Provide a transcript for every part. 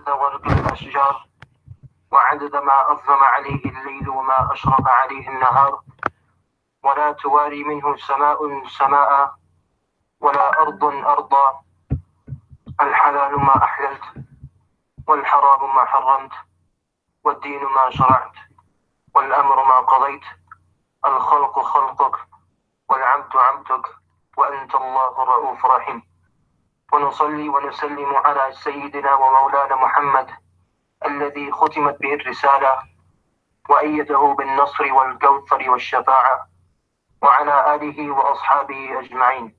عدد ورق الأشجار وعدد ما أظلم عليه الليل وما أشرق عليه النهار، ولا تواري منه سماء سماء ولا أرض أرضا. الحلال ما أحللت والحرام ما حرمت والدين ما شرعت والأمر ما قضيت. الخلق خلقك والعبد عبدك وأنت الله الرؤوف الرحيم. ونصلي ونسلم على سيدنا ومولانا محمد الذي ختمت به الرسالة وأيده بالنصر والكوثر والشفاعة، وعلى آله وأصحابه أجمعين.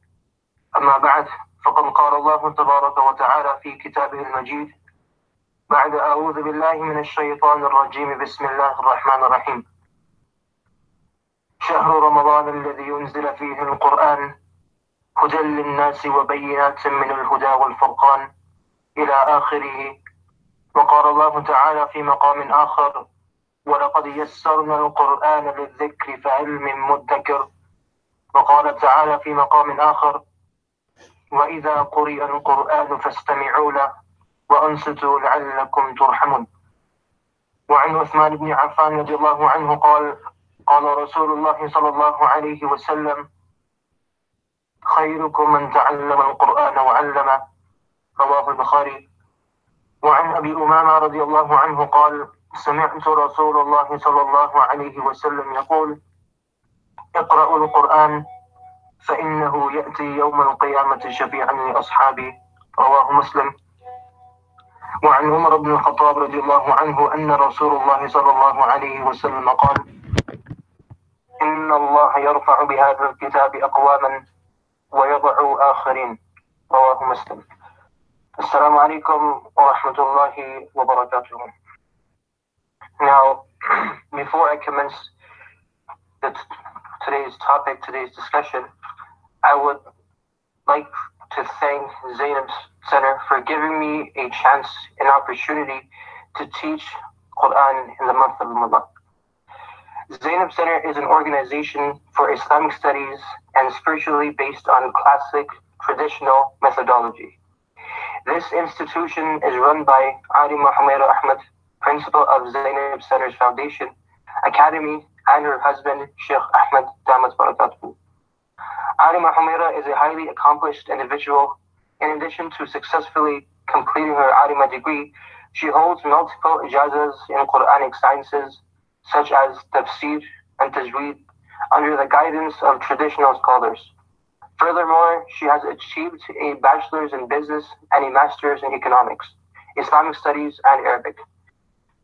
أما بعد، فقد قال الله تبارك وتعالى في كتابه المجيد بعد أعوذ بالله من الشيطان الرجيم بسم الله الرحمن الرحيم: شهر رمضان الذي أنزل فيه القرآن هدى للناس وبينات من الهدى والفرقان إلى آخره. وقال الله تعالى في مقام آخر: ولقد يسرنا القرآن للذكر فهل من مدكر. وقال تعالى في مقام آخر: وإذا قرئ القرآن فاستمعوا له وأنصتوا لعلكم ترحمون. وعن عثمان بن عفان رضي الله عنه قال: قال رسول الله صلى الله عليه وسلم: خيركم من تعلم القرآن وعلمه. رواه البخاري. وعن أبي أمامة رضي الله عنه قال: سمعت رسول الله صلى الله عليه وسلم يقول: اقرأوا القرآن فإنه يأتي يوم القيامة شفيعا لأصحابه. رواه مسلم. وعن عمر بن الخطاب رضي الله عنه أن رسول الله صلى الله عليه وسلم قال: إن الله يرفع بهذا الكتاب أقواما ويضع آخرين. رواه مسلم. السلام عليكم ورحمة الله وبركاته. Now, before I commence today's topic, today's discussion, I would like to thank Zainab Center for giving me a chance, an opportunity to teach Quran in the month of Ramadan. Zainab Center is an organization for Islamic studies and spiritually based on classic traditional methodology. This institution is run by Alima Humaira Ahmed, principal of Zainab Center's Foundation Academy, and her husband, Sheikh Ahmed Damat Barakatuhu. Alima Humaira is a highly accomplished individual. In addition to successfully completing her Alima degree, she holds multiple ijazas in Quranic sciences, such as Tafseer and Tajweed, under the guidance of traditional scholars. Furthermore, she has achieved a bachelor's in business and a master's in economics, Islamic studies, and Arabic.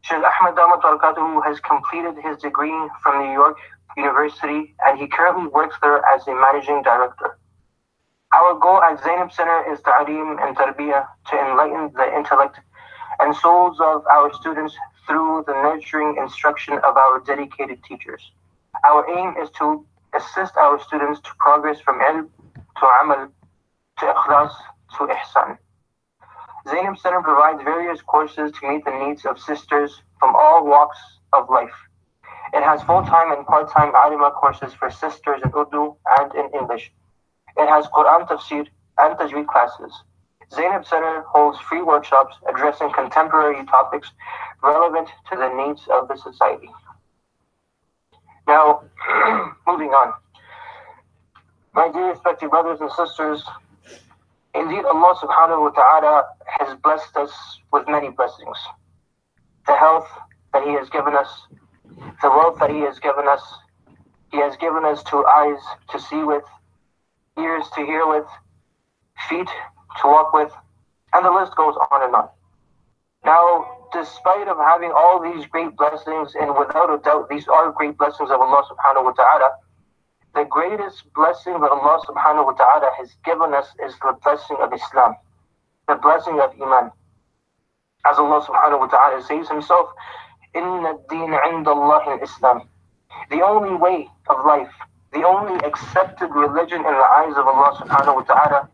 Sheikh Ahmed Damat Barakatuhu has completed his degree from New York University, and he currently works there as a managing director. Our goal at Zainab Center is Ta'aleem and Tarbiyah, to enlighten the intellect and souls of our students through the nurturing instruction of our dedicated teachers. Our aim is to assist our students to progress from ilm to amal to ikhlas to ihsan. Zainab Center provides various courses to meet the needs of sisters from all walks of life. It has full-time and part-time alima courses for sisters in Urdu and in English. It has Quran Tafseer and Tajweed classes. Zainab Center holds free workshops addressing contemporary topics relevant to the needs of the society. Now, moving on. My dear respected brothers and sisters, indeed Allah subhanahu wa ta'ala has blessed us with many blessings. The health that He has given us, the wealth that He has given us. He has given us two eyes to see with, ears to hear with, feet to walk with, and the list goes on and on. Now, despite of having all these great blessings, and without a doubt these are great blessings of Allah subhanahu wa ta'ala, the greatest blessing that Allah subhanahu wa ta'ala has given us is the blessing of Islam, the blessing of Iman. As Allah subhanahu wa ta'ala says Himself, Inna ad-deen 'inda Allah al-Islam. The only way of life, the only accepted religion in the eyes of Allah subhanahu wa ta'ala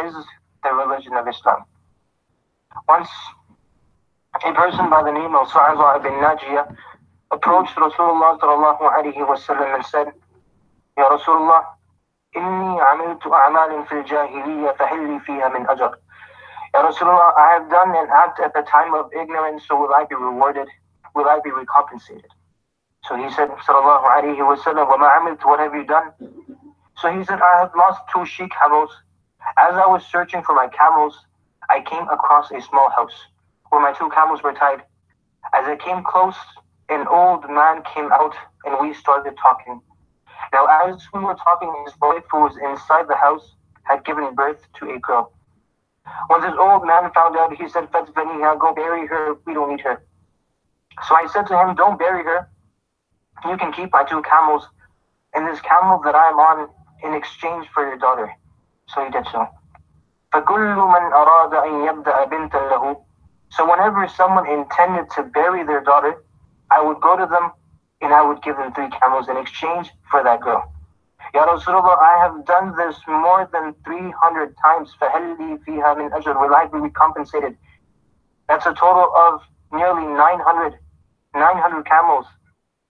is the religion of Islam. Once, a person by the name of Sa'za ibn Najiyah approached Rasulullah sallallahu alayhi wa sallam and said, Ya Rasulullah, inni amiltu a'malin fil jahiliyyah fahilli fiha min ajr. Ya Rasulullah, I have done an act at the time of ignorance, so will I be rewarded? Will I be recompensated? So he said, Sallallahu Alaihi Wasallam, وَمَا عَمِلْتُ, what have you done? So he said, I have lost 2 she camels. As I was searching for my camels, I came across a small house where my 2 camels were tied. As I came close, an old man came out and we started talking. Now as we were talking, his wife who was inside the house had given birth to a girl. When this old man found out, he said, Fatbaniha, go bury her, we don't need her. So I said to him, don't bury her. You can keep my 2 camels and this camel that I am on in exchange for your daughter. So he did so. فَكُلُّ مَنْ أَرَادَ أَنْ يَبْدَأَ بِنْتًا لَهُ. So whenever someone intended to bury their daughter, I would go to them and I would give them 3 camels in exchange for that girl. Ya Rasulullah, I have done this more than 300 times. فَهَلْ لِي فِيهَا مِنْ أَجْرٍ, will I be compensated? That's a total of nearly 900 camels.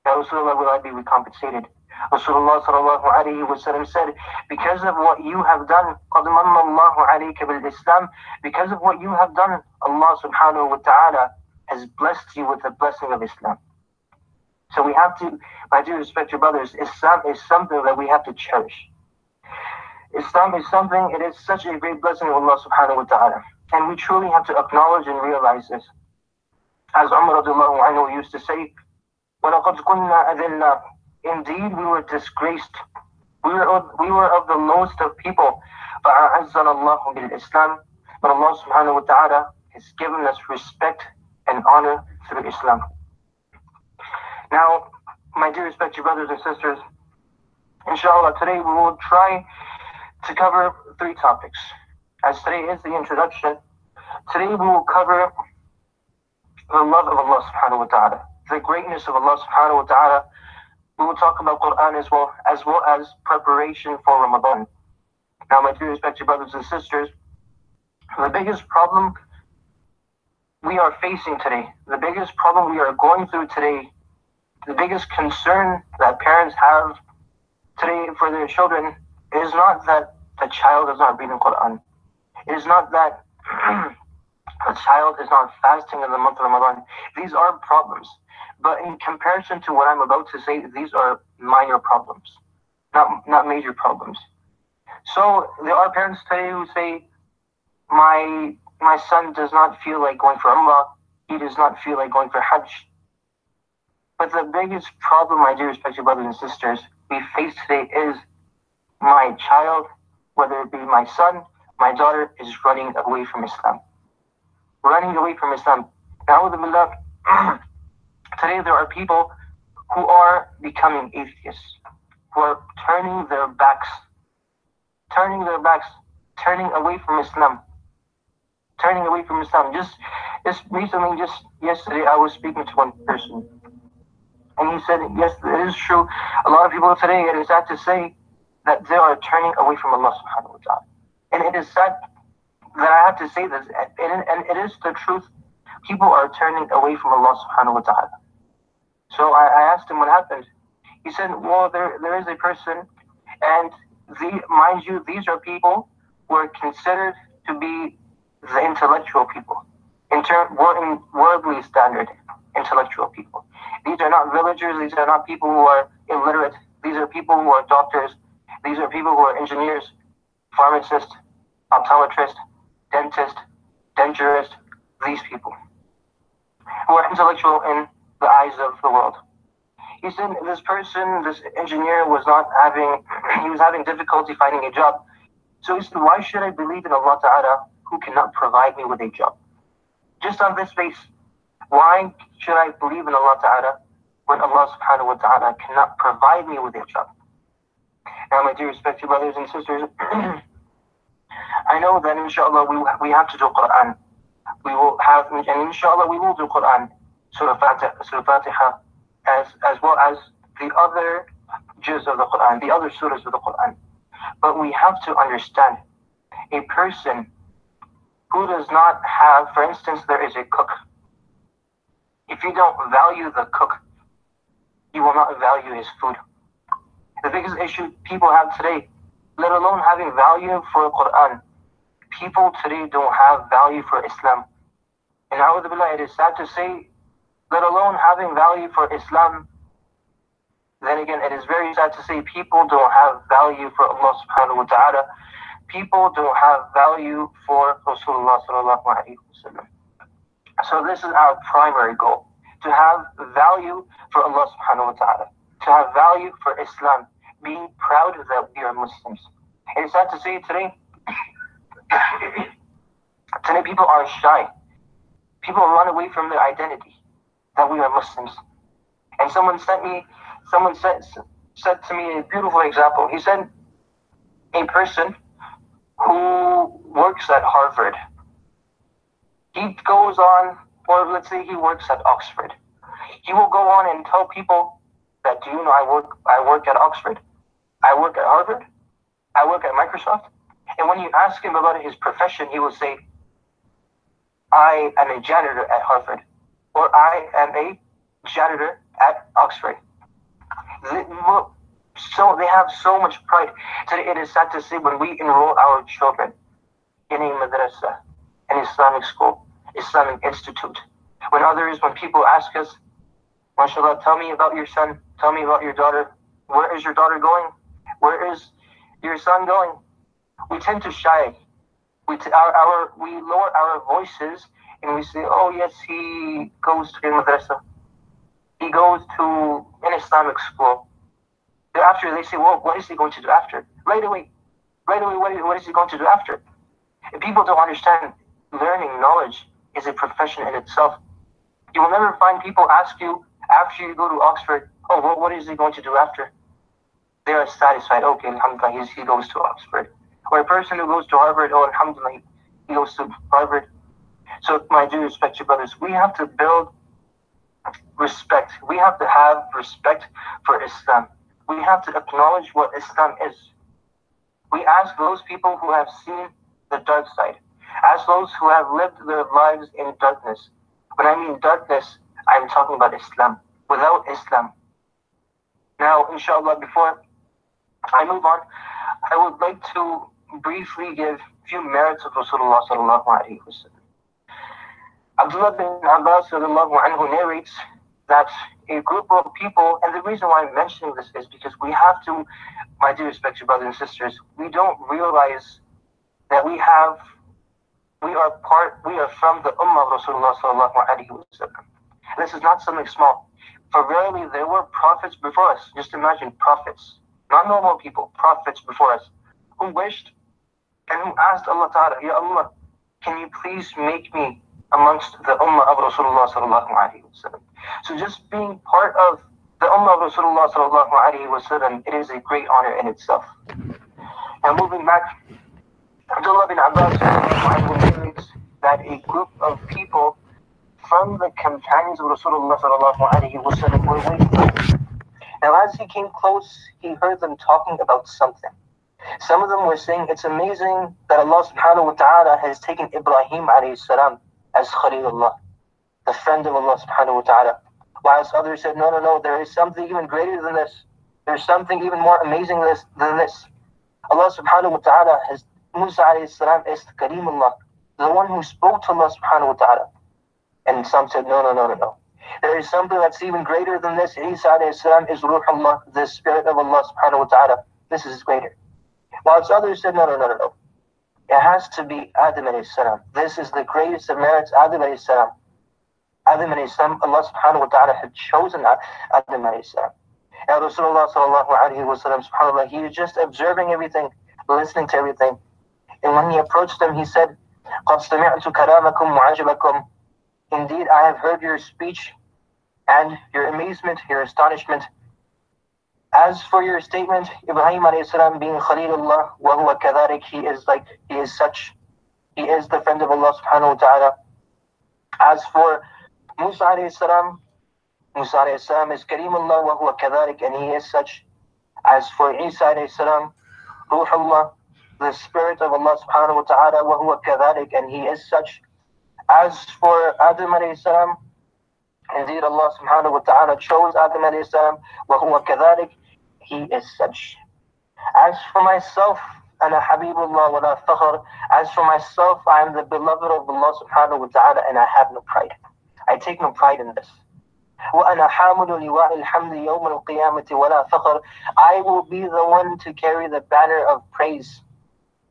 Ya Rasulullah, will I be recompensated? Rasulullah sallallahu alayhi wa sallam said, because of what you have done, قَدْ مَنَّ اللَّهُ عَلَيْكَ بِالْإِسْلَامِ, because of what you have done, Allah subhanahu wa ta'ala has blessed you with the blessing of Islam. So we have to, my dear respected brothers, Islam is something that we have to cherish. Islam is something, it is such a great blessing of Allah subhanahu wa ta'ala. And we truly have to acknowledge and realize this. As Umar radiallahu anhu used to say, وَلَقَدْ كُنَّا أَذِلَّا, indeed we were disgraced. We were of the lowest of people. فَأَعَزَّنَا اللَّهُ بِالْإِسْلَامِ, but Allah subhanahu wa ta'ala has given us respect and honor through Islam. Now, my dear respected brothers and sisters, inshallah, today we will try to cover 3 topics. As today is the introduction, today we will cover the love of Allah subhanahu wa ta'ala, the greatness of Allah subhanahu wa ta'ala. We will talk about Quran as well as preparation for Ramadan. Now, my dear respected brothers and sisters, the biggest problem we are facing today, the biggest problem we are going through today, the biggest concern that parents have today for their children is not that the child is not reading Quran. It is not that the child is not fasting in the month of Ramadan. These are problems. But in comparison to what I'm about to say, these are minor problems, not major problems. So there are parents today who say, my son does not feel like going for Umrah. He does not feel like going for Hajj. But the biggest problem, my dear respected brothers and sisters, we face today is my child, whether it be my son, my daughter, is running away from Islam. Running away from Islam. Na'udhu today there are people who are becoming atheists, who are turning their backs, turning away from Islam. Turning away from Islam. Just yesterday, I was speaking to one person. And he said, yes, it is true. A lot of people today, it is sad to say that they are turning away from Allah subhanahu wa ta'ala. And it is sad that I have to say this, and it is the truth. People are turning away from Allah subhanahu wa ta'ala. So I asked him what happened. He said, well, there is a person, and mind you, these are people who are considered to be the intellectual people, in worldly standard, intellectual people. These are not villagers, these are not people who are illiterate, these are people who are doctors, these are people who are engineers, pharmacists, optometrists, dentists, denturist, these people who are intellectual in the eyes of the world. He said this person, this engineer, was having difficulty finding a job. So he said, why should I believe in Allah Ta'ala who cannot provide me with a job? Just on this base, why should I believe in Allah Ta'ala when Allah Subhanahu wa Ta'ala cannot provide me with a job? Now, my dear respected brothers and sisters, I know that inshallah we have to do Quran. We will have, and inshallah we will do Quran, Surah Fatiha, as well as the other juz of the Quran, the other surahs of the Quran. But we have to understand, a person who does not have, for instance, there is a cook. If you don't value the cook, you will not value his food. The biggest issue people have today, let alone having value for Quran, People today don't have value for Islam. And a'udhu billah, it is sad to say, let alone having value for Islam, then again, it is very sad to say people don't have value for Allah subhanahu wa ta'ala. People don't have value for Rasulullah sallallahu alayhi wa sallam. So this is our primary goal, to have value for Allah subhanahu wa ta'ala, to have value for Islam, being proud that we are Muslims. It is sad to say today, today people are shy. People run away from their identity, that we are Muslims. And someone said to me a beautiful example. He said, a person who works at Harvard, he goes on, or let's say he works at Oxford. He will go on and tell people that, do you know I work at Oxford, I work at Harvard, I work at Microsoft. And when you ask him about his profession, he will say, I am a janitor at Harvard, or I am a janitor at Oxford. So they have so much pride. So it is sad to say, when we enroll our children in a madrasa, an Islamic school, Islamic institute, when people ask us, mashallah, tell me about your son, tell me about your daughter, where is your daughter going? Where is your son going? We tend to shy. We lower our voices and we say, oh yes, he goes to a madrasa. He goes to an Islamic school. Thereafter, they say, well, what is he going to do after? Right away, what is he going to do after? If people don't understand, learning knowledge is a profession in itself. You will never find people ask you, after you go to Oxford, oh, well, what is he going to do after? They are satisfied, okay, alhamdulillah, he goes to Oxford. Or a person who goes to Harvard, oh, alhamdulillah, he goes to Harvard. So, my due respect to brothers, we have to build respect. We have to have respect for Islam. We have to acknowledge what Islam is. We ask those people who have seen the dark side. Ask those who have lived their lives in darkness. When I mean darkness, I'm talking about Islam. Without Islam. Now, inshallah, before I move on, I would like to briefly give a few merits of Rasulullah sallallahu alayhi wa sallam. Abdullah bin Abbas sallallahu anhu narrates that a group of people, and the reason why I'm mentioning this is because we have to, my dear respected brothers and sisters, we don't realize that we are from the ummah of Rasulullah sallallahu alayhi wa sallam. This is not something small. For verily there were prophets before us. Just imagine prophets, not normal people, prophets before us, who wished and who asked Allah Ta'ala, Ya Allah, can you please make me amongst the ummah of Rasulullah sallallahu alayhi wa sallam. So just being part of the ummah of Rasulullah sallallahu alayhi wa sallam, it is a great honor in itself. Now moving back, Abdullah bin Abbas narrates that a group of people from the companions of Rasulullah sallallahu alayhi wa sallam were waiting. Now as he came close, he heard them talking about something. Some of them were saying, it's amazing that Allah subhanahu wa ta'ala has taken Ibrahim alayhi salam as Khalilullah, the friend of Allah subhanahu wa ta'ala. Whilst others said, no, there is something even greater than this. There's something even more amazing than this. Allah subhanahu wa ta'ala has Musa alayhi salam as Kalimullah, the one who spoke to Allah subhanahu wa ta'ala. And some said, no. There is something that's even greater than this. Isa alayhi salam is Ruhullah, the spirit of Allah subhanahu wa ta'ala. This is greater. Whilst others said, no. It has to be Adam alayhi salam. This is the greatest of merits, Adam alayhi salam. Adam alayhi salam, Allah subhanahu wa ta'ala had chosen Adam alayhi salam. And Rasulullah sallallahu alayhi wa sallam, subhanAllah, he was just observing everything, listening to everything. And when he approached them, he said, قَدْ سَمِعْتُ كَلَامَكُمْ وَعَجَبَكُمْ. Indeed, I have heard your speech and your amazement, your astonishment. As for your statement, Ibrahim alayhi salam being Khalilullah, wa huwa kadharik, he is the friend of Allah subhanahu wa ta'ala. As for Musa alayhi salam is Karimullah, wa huwa kadharik, and he is such. As for Isa alayhi salam, Ruhullah, the spirit of Allah subhanahu wa ta'ala, wa huwa kadharik, and he is such. As for Adam alayhi salam, indeed Allah subhanahu wa ta'ala chose Adam alayhi salam, wa huwa kadharik, he is such. As for myself, أنا حبيب الله ولا فخر. As for myself, I am the beloved of Allah subhanahu wa ta'ala, and I have no pride. I take no pride in this. وأنا حامل لواء الحمد يوم القيامة ولا فخر. I will be the one to carry the banner of praise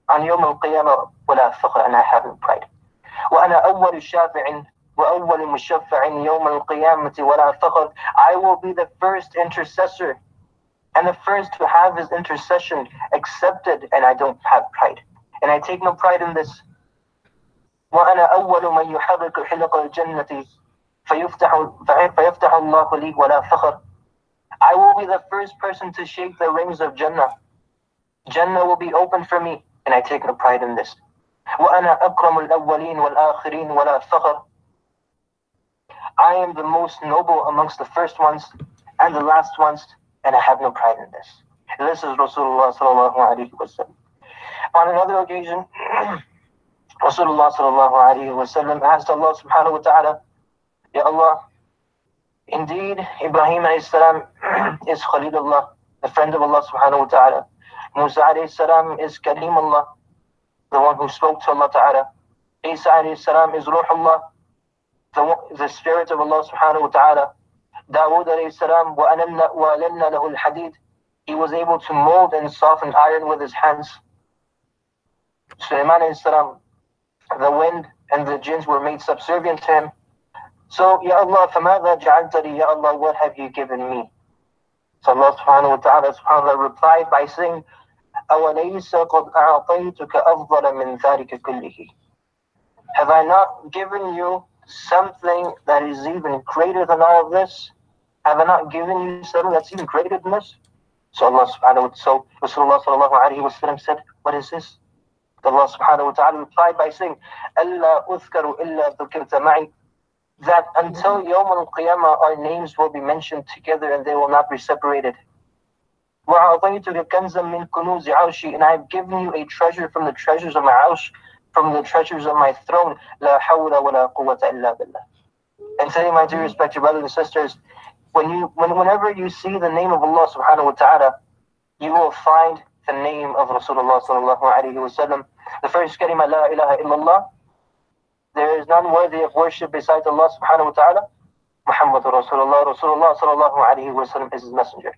on يوم القيامة ولا فخر, and I have no pride. وأنا أول شافع وأول مشفع يوم القيامة ولا فخر. I will be the first intercessor and the first to have his intercession accepted, and I don't have pride. And I take no pride in this. وأنا أول من يحرك حلق الجنة فيفتح الله لي ولا فخر. I will be the first person to shake the rings of Jannah. Jannah will be open for me, and I take no pride in this. وأنا أكرم الأولين والآخرين ولا فخر. I am the most noble amongst the first ones and the last ones, and I have no pride in this. And this is Rasulullah sallallahu alayhi wa sallam. On another occasion, Rasulullah sallallahu alayhi wa sallam asked Allah subhanahu wa ta'ala, Ya Allah, indeed Ibrahim alayhi salam is Khalilullah, the friend of Allah subhanahu wa ta'ala. Musa alayhi salam is Kalimullah, the one who spoke to Allah ta'ala. Isa alayhi salam is Ruhullah, the spirit of Allah subhanahu wa ta'ala. Dawood alayhi salam, وَأَلَنَّا لَهُ الْحَدِيدِ. He was able to mold and soften iron with his hands. Sulaiman alayhi salam, the wind and the jinns were made subservient to him. So, Ya Allah, فَمَاذَا جَعَلْتَنِي, Ya Allah, what have you given me? So Allah subhanahu wa ta'ala replied by saying, أَوَلَيْسَ قَدْ أَعْطَيْتُكَ أَفْضَلَ مِنْ ذَلِكَ كُلِّهِ. Have I not given you something that is even greater than all of this? Have I not given you something that's even greater than this? So Allah subhanahu wa ta'ala, so Rasulullah sallallahu alayhi wa sallam said, what is this? Allah subhanahu wa ta'ala replied by saying, أَلَّا أُذْكَرُ إِلَّا ذُكِرْتَ مَعِي. That until Yawm al-Qiyamah our names will be mentioned together and they will not be separated. وَأَعْطَيْتُكَ كَنْزًا مِنْ كُنُوزِ عَرْشِي. And I have given you a treasure from the treasures of my arsh, from the treasures of my throne. لَا حَوْلَ وَلَا قُوَّةَ إِلَّا بِاللَّهِ. And today, my dear respected brothers and sisters, whenever you see the name of Allah subhanahu wa ta'ala, you will find the name of Rasulullah sallallahu alayhi wa sallam. The first kalima, La ilaha illallah. There is none worthy of worship besides Allah subhanahu wa ta'ala. Muhammadur Rasulullah. Rasulullah sallallahu alayhi wa sallam is his messenger.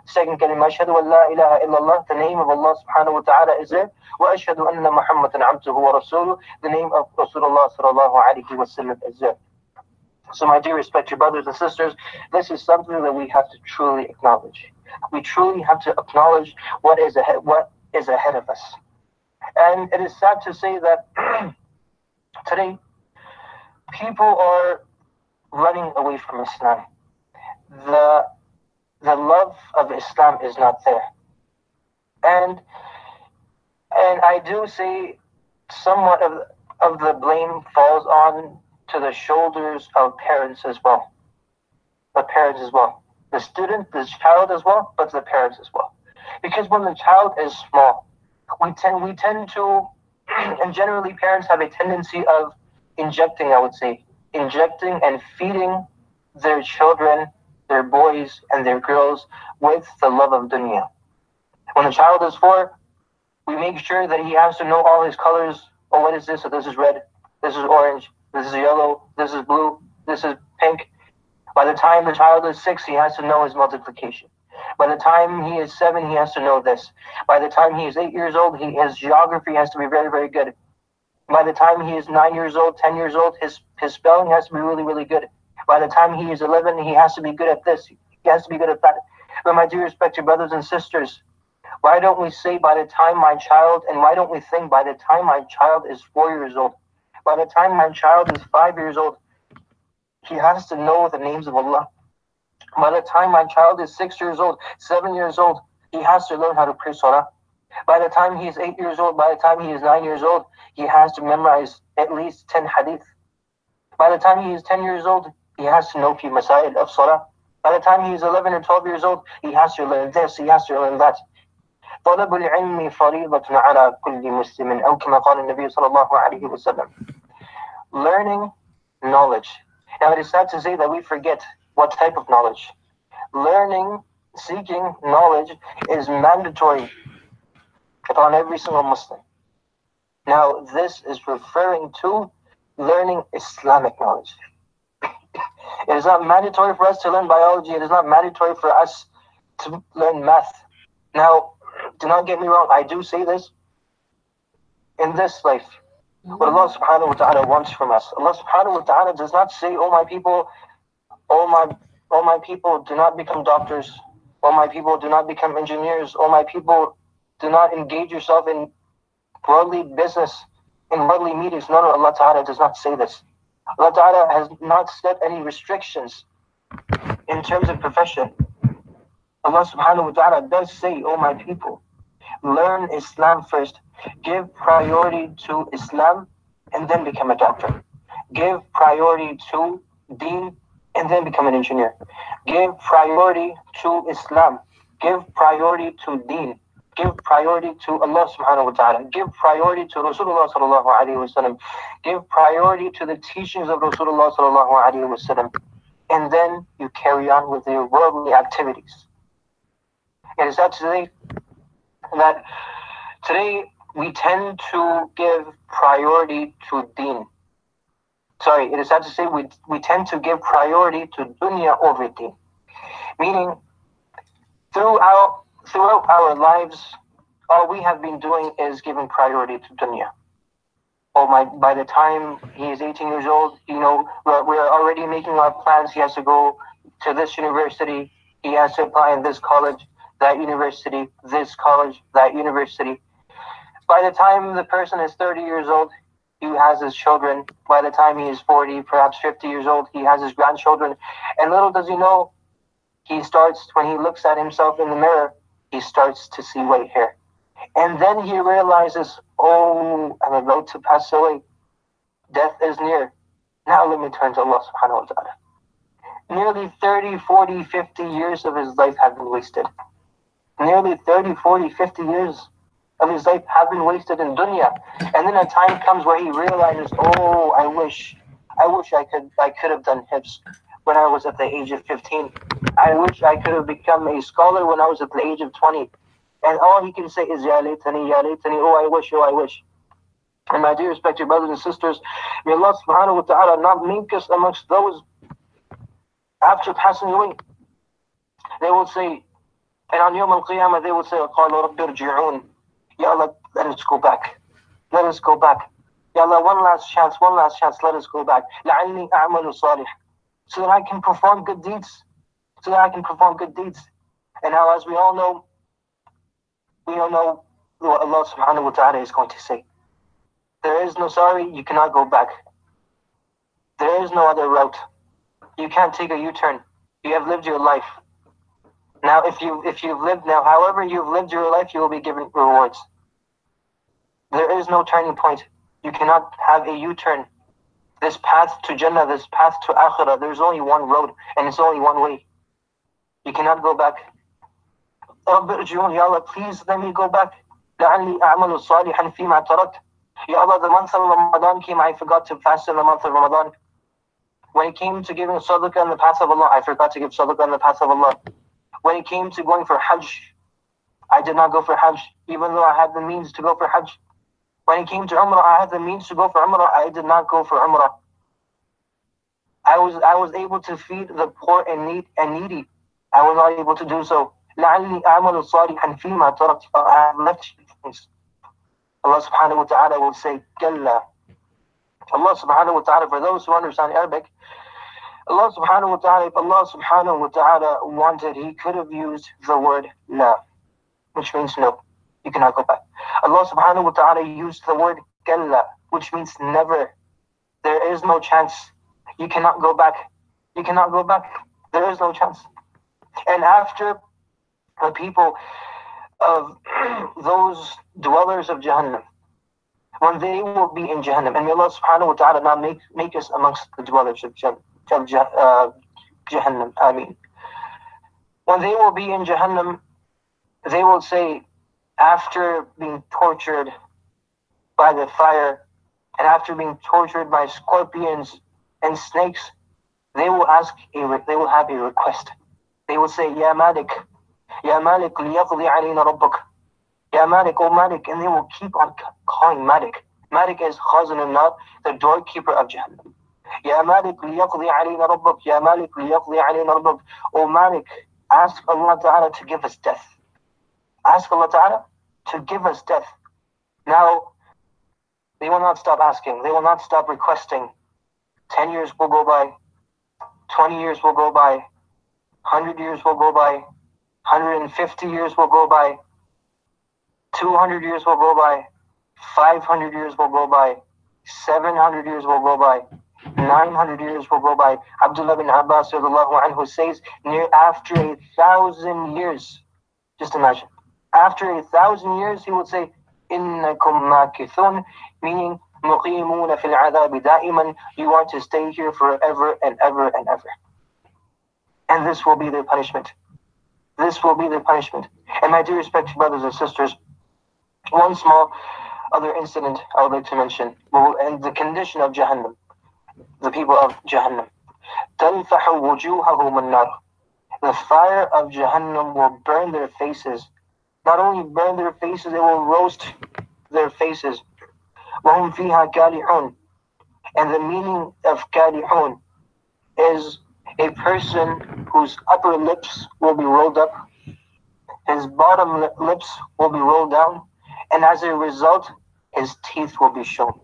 Second kalima, Ashhadu an la ilaha illallah. The name of Allah subhanahu wa ta'ala is there. Wa ashhadu anna Muhammadan abduhu wa rasuluh. The name of Rasulullah sallallahu alayhi wa sallam is there. So my dear respected brothers and sisters, this is something that we have to truly acknowledge. We truly have to acknowledge what is ahead of us. And it is sad to say that today people are running away from Islam. The love of Islam is not there. And I do say somewhat of the blame falls on to the shoulders of parents as well. The parents as well. The student, the child as well, but the parents as well. Because when the child is small, we tend to, and generally parents have a tendency of injecting and feeding their children, their boys and their girls with the love of dunya. When the child is 4, we make sure that he has to know all his colors. Oh, what is this? So this is red, this is orange, this is yellow, this is blue, this is pink. By the time the child is 6, he has to know his multiplication. By the time he is 7, he has to know this. By the time he is 8 years old, his geography has to be very, very good. By the time he is 9 years old, 10 years old, his spelling has to be really, really good. By the time he is 11, he has to be good at this. He has to be good at that. But my dear respected brothers and sisters, why don't we say by the time my child, and why don't we think by the time my child is 4 years old, by the time my child is 5 years old, he has to know the names of Allah. By the time my child is 6 years old, 7 years old, he has to learn how to pray salah. By the time he is 8 years old, by the time he is 9 years old, he has to memorize at least 10 hadith. By the time he is 10 years old, he has to know few masail of salah. By the time he is 11 or 12 years old, he has to learn this, he has to learn that. طلب العلم فريضة على كل مسلم أو كما قال النبي صلى الله عليه وسلم. Learning knowledge. Now it is sad to say that we forget what type of knowledge. Learning, seeking knowledge is mandatory upon every single Muslim. Now, this is referring to learning Islamic knowledge. It is not mandatory for us to learn biology. It is not mandatory for us to learn math. Now, do not get me wrong. I do say this. In this life, what Allah subhanahu wa ta'ala wants from us. Allah subhanahu wa ta'ala does not say, oh my people, oh my people, do not become doctors. Oh my people, do not become engineers. Oh my people, do not engage yourself in worldly business, in worldly meetings. No, Allah ta'ala does not say this. Allah ta'ala has not set any restrictions in terms of profession. Allah subhanahu wa ta'ala does say, oh my people, learn Islam first. Give priority to Islam and then become a doctor. Give priority to Deen and then become an engineer. Give priority to Islam. Give priority to Deen. Give priority to Allah subhanahu wa ta'ala. Give priority to Rasulullah sallallahu alayhi wa sallam. Give priority to the teachings of Rasulullah sallallahu alayhi wa sallam. And then you carry on with your worldly activities. It is sad to say that today we tend to give priority to Deen. Sorry, it is sad to say we tend to give priority to dunya over Deen. Meaning, throughout our lives, all we have been doing is giving priority to dunya. By the time he is 18 years old, we're already making our plans. He has to go to this university. He has to apply in this college, that university, this college, that university. By the time the person is 30 years old, he has his children. By the time he is 40, perhaps 50 years old, he has his grandchildren. And little does he know, when he looks at himself in the mirror, he starts to see white hair. And then he realizes, oh, I'm about to pass away. Death is near. Now let me turn to Allah subhanahu wa ta'ala. Nearly 30, 40, 50 years of his life have been wasted. Nearly 30, 40, 50 years of his life have been wasted in dunya. And then a time comes where he realizes, oh, I wish I could have done hifz when I was at the age of 15. I wish I could have become a scholar when I was at the age of 20. And all he can say is, Ya laytani, oh I wish. And my dear respected brothers and sisters, may Allah subhanahu wa ta'ala not make us amongst those after passing away. They will say, and on Yawm al-Qiyamah they will say, قَالَ رَبِّ ارْجِعُونَ, Ya Allah, let us go back. Let us go back. Ya Allah, one last chance, let us go back. لَعَلِّي أَعْمَلُ صَالِحًا, so that I can perform good deeds. And now, as we all know what Allah subhanahu wa ta'ala is going to say. There is no sorry, you cannot go back. There is no other route. You can't take a U-turn. You have lived your life. Now, however you've lived your life, you will be given rewards. There is no turning point. You cannot have a U-turn. This path to Jannah, this path to Akhirah, there's only one road, and it's only one way. You cannot go back. Ya Allah, please let me go back. لَعَلِّي أَعْمَلُ صَالِحًا فِي مَا تَرَكْتُ. Ya Allah, the month of Ramadan came, I forgot to fast in the month of Ramadan. When it came to giving sadaqah in the path of Allah, I forgot to give sadaqah in the path of Allah. When it came to going for Hajj, I did not go for Hajj, even though I had the means to go for Hajj. When it came to Umrah, I had the means to go for Umrah, I did not go for Umrah. I was able to feed the poor and needy. I was not able to do so. لَعَلِّي أَعْمَلُ صَالِحًا فِي مَا تَرَكْتُ. I have left things. Allah subhanahu wa ta'ala will say, كَلَّا. Allah subhanahu wa ta'ala, for those who understand Arabic, Allah subhanahu wa ta'ala, if Allah subhanahu wa ta'ala wanted, He could have used the word la, which means no. You cannot go back. Allah subhanahu wa ta'ala used the word kalla, which means never. There is no chance. You cannot go back. There is no chance. And after the people of those dwellers of Jahannam, when they will be in Jahannam, and may Allah subhanahu wa ta'ala not make us amongst the dwellers of Jahannam. Ameen. When they will be in Jahannam, they will say, after being tortured by the fire, and after being tortured by scorpions and snakes, they will have a request. They will say, Ya Malik, liyaqdi alayna rabbuk. Ya Malik, oh Malik, and they will keep on calling Malik. Malik is Khazan al-Nar, the doorkeeper of Jahannam. Ya Malik, liyaqdi alayna rabbak, Ya Malik, liyaqdi alayna rabbak. Oh Malik, ask Allah Ta'ala to give us death. Ask Allah Ta'ala to give us death. Now, they will not stop asking. They will not stop requesting. 10 years will go by. 20 years will go by. 100 years will go by. 150 years will go by. 200 years will go by. 500 years will go by. 700 years will go by. 900 years will go by. Abdullah bin Abbas anhu says, after 1,000 years, just imagine, after 1,000 years, he would say, إِنَّكُمْ مَاكِثُونَ, meaning, مُقِيمُونَ فِي الْعَذَابِ دَائِمًا, you are to stay here forever and ever and ever. And this will be their punishment. This will be their punishment. And my dear respected brothers and sisters, one small other incident I would like to mention, and the condition of Jahannam, the people of Jahannam. تَلْفَحُ وُجُوهَهُمُ النَّارُ. The fire of Jahannam will burn their faces. Not only burn their faces, it will roast their faces. وَهُمْ فِيهَا كَالِحُونَ. And the meaning of kalihun is a person whose upper lips will be rolled up, his bottom lips will be rolled down, and as a result, his teeth will be shown.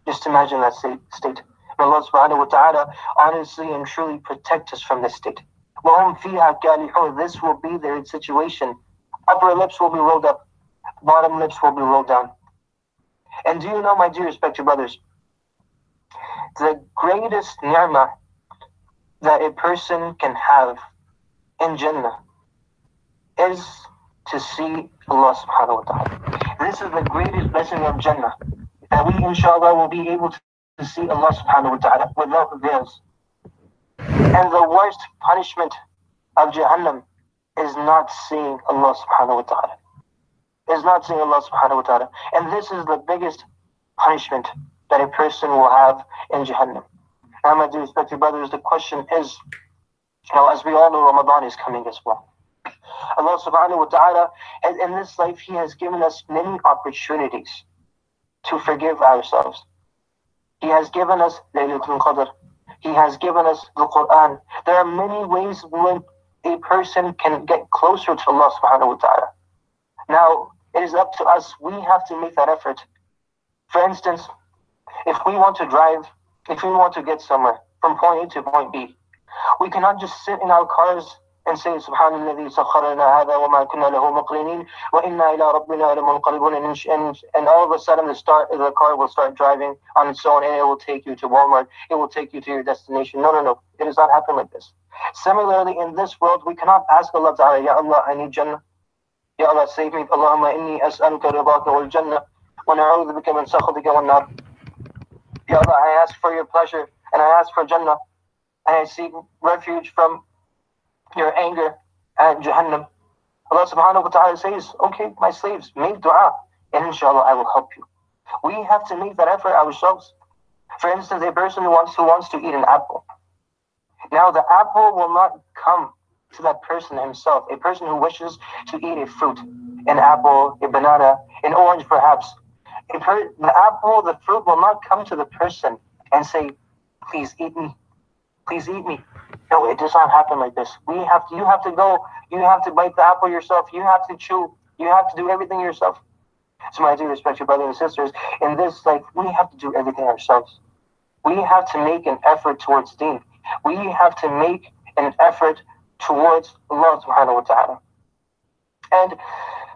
Just imagine that state. May Allah subhanahu wa ta'ala honestly and truly protect us from this state. وَهُمْ فِيهَا كَالِحُونَ. This will be their situation. Upper lips will be rolled up, bottom lips will be rolled down. And do you know, my dear respected brothers, the greatest ni'mah that a person can have in Jannah is to see Allah subhanahu wa ta'ala. This is the greatest blessing of Jannah, that we inshallah will be able to see Allah subhanahu wa ta'ala without veils. And the worst punishment of Jahannam is not seeing Allah subhanahu wa ta'ala. Is not seeing Allah subhanahu wa ta'ala. And this is the biggest punishment that a person will have in Jahannam. Now, my dear respected brothers, the question is, as we all know, Ramadan is coming as well. Allah subhanahu wa ta'ala, in this life, He has given us many opportunities to forgive ourselves. He has given us Laylatul Qadr. He has given us the Quran. There are many ways when a person can get closer to Allah subhanahu wa ta'ala. Now, it is up to us. We have to make that effort. For instance, if we want to drive, if we want to get somewhere from point A to point B, we cannot just sit in our cars and say, Subhanalladhi sakharana hadha wa ma kunna lahu muqrinin wa inna ila rabbina lamunqalibun, and all of a sudden the car will start driving on its own and it will take you to Walmart, it will take you to your destination. No. It does not happen like this. Similarly, in this world, we cannot ask Allah Ta'ala, Ya Allah, I need Jannah. Ya Allah, save me. Allahumma inni as'aluka ridaka wal Jannah wa na'udhu bika min sakhatika wan nar. Ya Allah, I ask for your pleasure and I ask for Jannah, and I seek refuge from your anger and Jahannam. Allah subhanahu wa ta'ala says, okay, my slaves, make dua, and inshallah I will help you. We have to make that effort ourselves. For instance, a person who wants to eat an apple. Now the apple will not come to that person himself. A person who wishes to eat a fruit, an apple, a banana, an orange perhaps. The fruit will not come to the person and say, please eat me. Please eat me. No, it does not happen like this. You have to go, you have to bite the apple yourself, you have to chew, you have to do everything yourself. So my dear respected brothers and sisters, in this life, we have to do everything ourselves. We have to make an effort towards deen. We have to make an effort towards Allah subhanahu wa ta'ala. And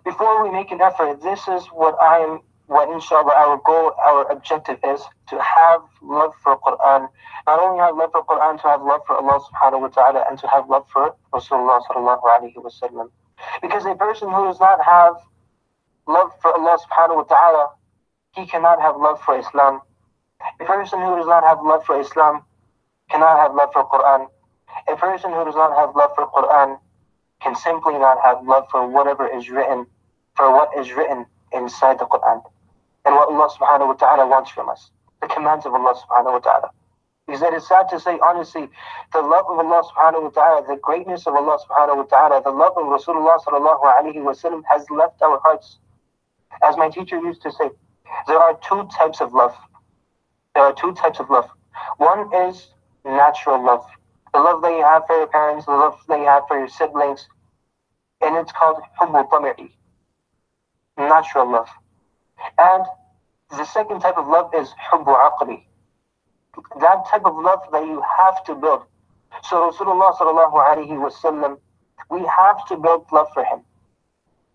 before we make an effort, this is what inshallah our goal, our objective is, to have love for Quran. Not only have love for Quran, to have love for Allah subhanahu wa ta'ala, and to have love for Rasulullah sallallahu alayhi wa sallam. Because a person who does not have love for Allah subhanahu wa ta'ala, he cannot have love for Islam. A person who does not have love for Islam cannot have love for Quran. A person who does not have love for Quran can simply not have love for what is written inside the Quran and what Allah subhanahu wa ta'ala wants from us, the commands of Allah subhanahu wa ta'ala. Because it is sad to say, honestly, the love of Allah subhanahu wa ta'ala, the greatness of Allah subhanahu wa ta'ala, the love of Rasulullah sallallahu alayhi wa sallam has left our hearts. As my teacher used to say, there are two types of love. There are two types of love. One is natural love. The love that you have for your parents, the love that you have for your siblings. And it's called hubbu tami'i, natural love. And the second type of love is hubbu aqli, that type of love that you have to build. So Rasulullah sallallahu alayhi wa sallam, we have to build love for him.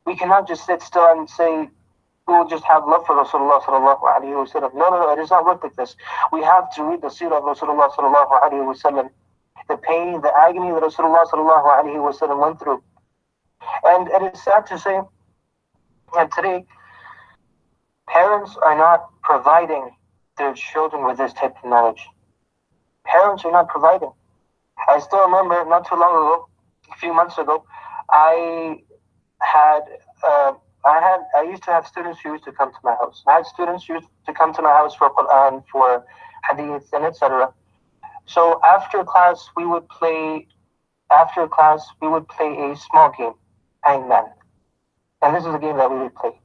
We cannot just sit still and say, we will just have love for Rasulullah sallallahu alayhi wa sallam. No, it does not work like this. We have to read the seerah of Rasulullah sallallahu alayhi wa sallam, the pain, the agony that Rasulullah sallallahu alayhi wa sallam went through. And it is sad to say that today, parents are not providing their children with this type of knowledge. Parents are not providing. I still remember not too long ago, a few months ago, I used to have students who used to come to my house. I had students who used to come to my house for Quran, for Hadith, and etc. So after class, we would play a small game, Hangman. And this is a game that we would play.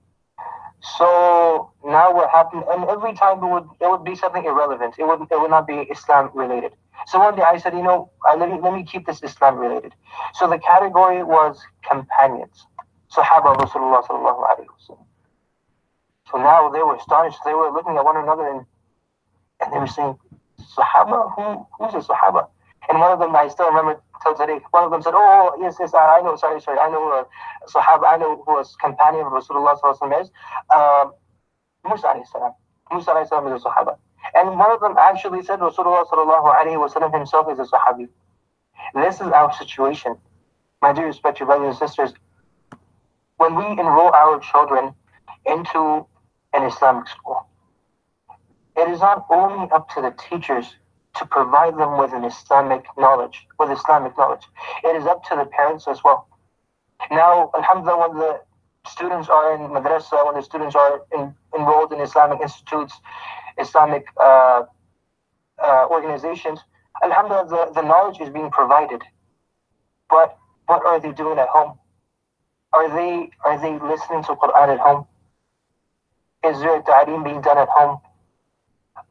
So now what happened, and every time it would be something irrelevant. It would not be Islam related. So one day I said, let me keep this Islam related. So the category was companions. Sahaba Rasulullah sallallahu alayhi wa sallam. So now they were astonished. They were looking at one another and they were saying, Sahaba? Who's a Sahaba? And one of them, I still remember till today, one of them said, oh, yes, I know, sorry, I know Sahaba, I know who was companion of Rasulullah sallallahu alayhi wa sallam is. Musa alayhi salam. Musa alayhi salam is a Sahaba. And one of them actually said Rasulullah sallallahu alayhi wa sallam himself is a Sahabi. This is our situation. My dear respected brothers and sisters, when we enroll our children into an Islamic school, it is not only up to the teachers to provide them with Islamic knowledge. It is up to the parents as well. Now, alhamdulillah, when the students are in madrasa, when the students are enrolled in Islamic institutes, Islamic organizations, alhamdulillah, the knowledge is being provided. But what are they doing at home? Are they listening to Quran at home? Is there ta'aleem being done at home?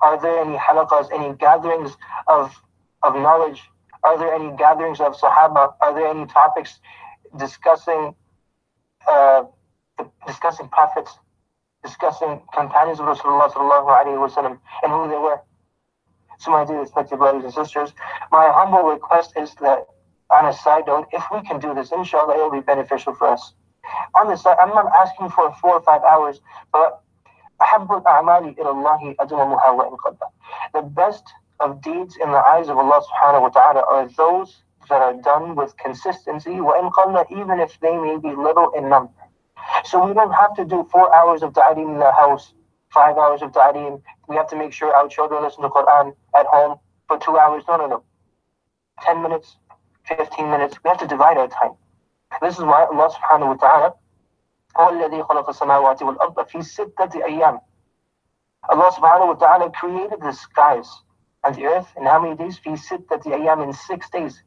Are there any halaqas, any gatherings of knowledge? Are there any gatherings of Sahaba? Are there any topics discussing prophets, discussing companions of Rasulullah sallallahu alayhi wa sallam and who they were? So my dear respected brothers and sisters, my humble request is that, on a side note, if we can do this, inshallah, it will be beneficial for us. On the side, I'm not asking for 4 or 5 hours, but the best of deeds in the eyes of Allah subhanahu wa ta'ala are those that are done with consistency, even if they may be little in number. So we don't have to do 4 hours of ta'aleem in the house, 5 hours of ta'aleem. We have to make sure our children listen to Quran at home for 2 hours. No. 10 minutes, 15 minutes. We have to divide our time. This is why Allah subhanahu wa ta'ala, Allah subhanahu wa ta'ala created the skies and the earth in how many days? In 6 days.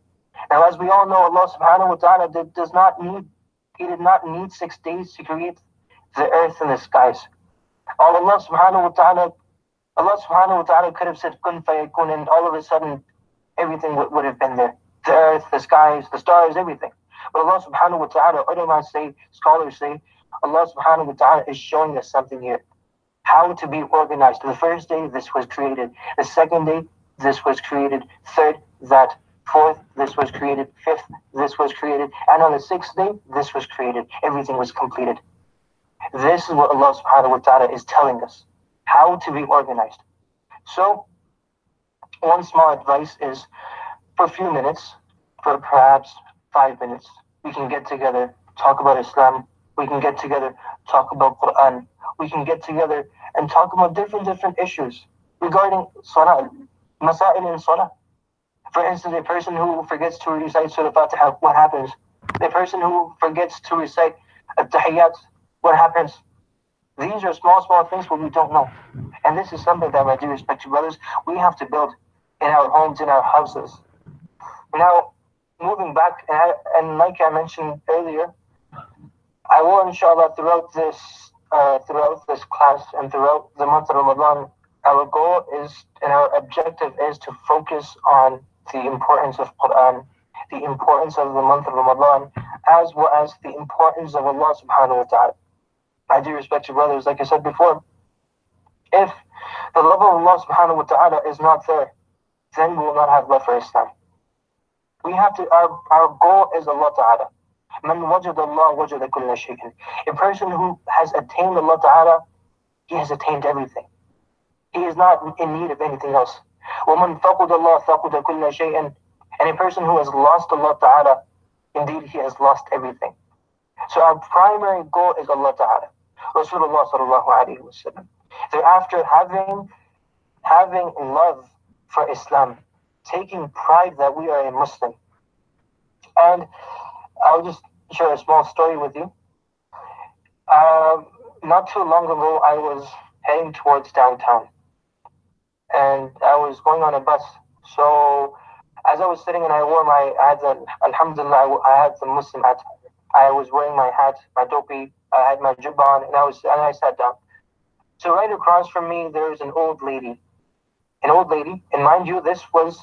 Now, as we all know, Allah subhanahu wa ta'ala did not need 6 days to create the earth and the skies. Allah subhanahu wa ta'ala could have said kun fayakun, and all of a sudden everything would have been there. The earth, the skies, the stars, everything. But Allah subhanahu wa ta'ala, ulama say, scholars say, Allah subhanahu wa ta'ala is showing us something here. How to be organized. The first day, this was created. The second day, this was created. Third, that. Fourth, this was created. Fifth, this was created. And on the 6th day, this was created. Everything was completed. This is what Allah subhanahu wa ta'ala is telling us. How to be organized. So, one small advice is, for a few minutes, for perhaps 5 minutes, we can get together, talk about Islam. We can get together, talk about Quran. We can get together and talk about different issues regarding salah, masail in salah. For instance, a person who forgets to recite Surah Fatiha, what happens? The person who forgets to recite at-tahiyyat, what happens? These are small things, but we don't know. And this is something that, my dear respected brothers, we have to build. in our homes, in our houses. Now, moving back, and like I mentioned earlier, I will, inshallah, throughout this class and throughout the month of Ramadan, our goal is and our objective is to focus on the importance of Quran, the importance of the month of Ramadan, as well as the importance of Allah subhanahu wa ta'ala. My dear respected brothers, like I said before, if the love of Allah subhanahu wa ta'ala is not there, then we will not have love for Islam. We have to, our goal is Allah ta'ala. Man wajad Allah wajada kulla shay'in. A person who has attained Allah ta'ala, he has attained everything. He is not in need of anything else. وَمَنْ فَقُدَ اللَّهَ فَقُدَ كُلَّ شَيْءٍ. And a person who has lost Allah ta'ala, indeed he has lost everything. So our primary goal is Allah ta'ala. Rasulullah sallallahu alayhi wa sallam. Thereafter, having love for Islam, taking pride that we are a Muslim. And I'll just share a small story with you. Not too long ago, I was heading towards downtown, and I was going on a bus. So as I was sitting and alhamdulillah, I had the Muslim hat. I was wearing my hat, my topi, I had my jibba on, and I sat down. So right across from me, there's an old lady. And mind you, this was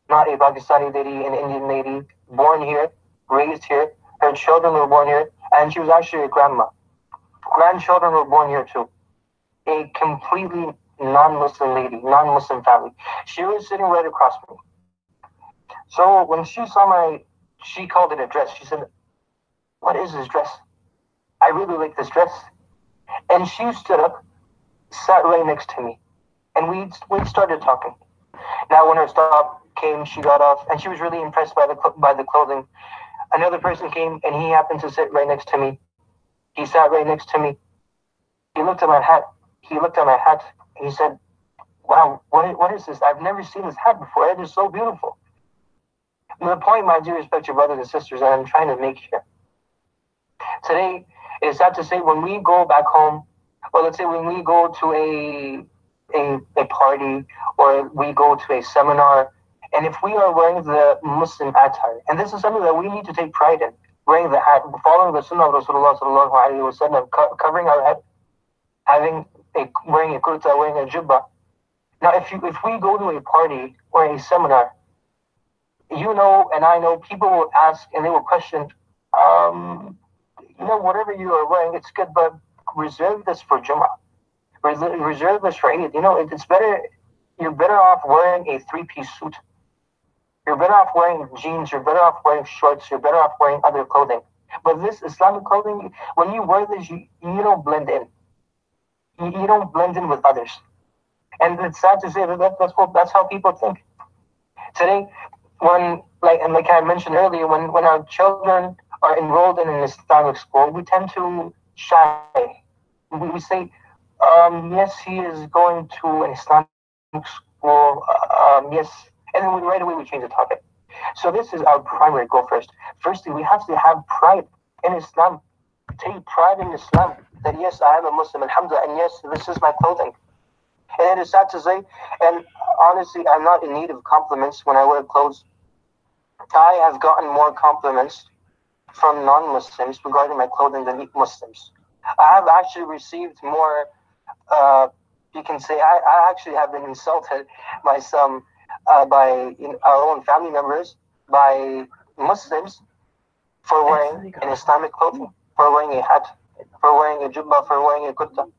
not a Pakistani lady, an Indian lady, born here, raised here. Her children were born here, and she was actually a grandma. Grandchildren were born here too. A completely non-Muslim lady, non-Muslim family. She was sitting right across from me. So when she saw she called it a dress. She said, "What is this dress? I really like this dress." And she stood up, sat right next to me, and we started talking. Now when her stop came, she got off, and she was really impressed by the clothing. Another person came, and he happened to sit right next to me. He sat right next to me. He looked at my hat. And he said, "Wow, what is this? I've never seen this hat before. It is so beautiful." And the point, my dear respected brothers and sisters, that I'm trying to make here today is sad to say, when we go back home, or let's say when we go to a party, or we go to a seminar, and if we are wearing the Muslim attire, and this is something that we need to take pride in, wearing the hat, following the sunnah of Rasulullah sallallahu alaihi wasallam, covering our head, wearing a kurta, wearing a jubba. Now, if we go to a party or a seminar, you know, and I know, people will ask and they will question, whatever you are wearing, it's good, but reserve this for Jummah. Reserve this for Eid. It's better. You're better off wearing a three-piece suit. You're better off wearing jeans. You're better off wearing shorts. You're better off wearing other clothing. But this Islamic clothing, when you wear this, you don't blend in. You don't blend in with others. And it's sad to say that that's how people think. Today, like I mentioned earlier, when our children are enrolled in an Islamic school, we tend to shy. We say, yes, he is going to an Islamic school, yes, and then right away we change the topic. So this is our primary goal first. Firstly, we have to have pride in Islam. Take pride in Islam, that yes, I am a Muslim, alhamdulillah, and yes, this is my clothing. And it is sad to say, and honestly, I'm not in need of compliments when I wear clothes. I have gotten more compliments from non-Muslims regarding my clothing than Muslims. I have actually received more, you can say, I actually have been insulted by by our own family members, by Muslims, for wearing an Islamic clothing, for wearing a hat, for wearing a jubba, for wearing a kurta.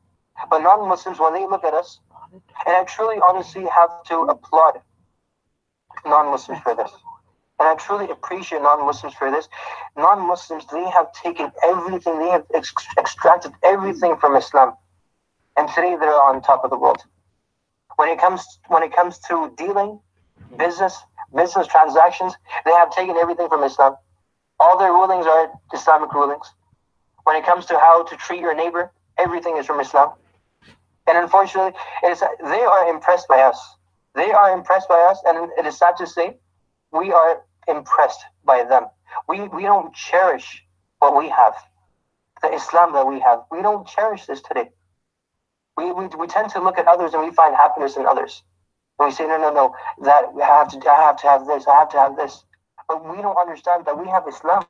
But non-Muslims, when they look at us, and I truly, honestly have to applaud non-Muslims for this. And I truly appreciate non-Muslims for this. Non-Muslims, they have taken everything, they have extracted everything from Islam. And today they're on top of the world. When it comes to dealing, business transactions, they have taken everything from Islam. All their rulings are Islamic rulings. When it comes to how to treat your neighbor, everything is from Islam. And unfortunately, they are impressed by us. They are impressed by us, and it is sad to say, we are impressed by them. We don't cherish what we have, the Islam that we have. We don't cherish this today. We tend to look at others and we find happiness in others. We say, no, that I have to have this, I have to have this. But we don't understand that we have Islam.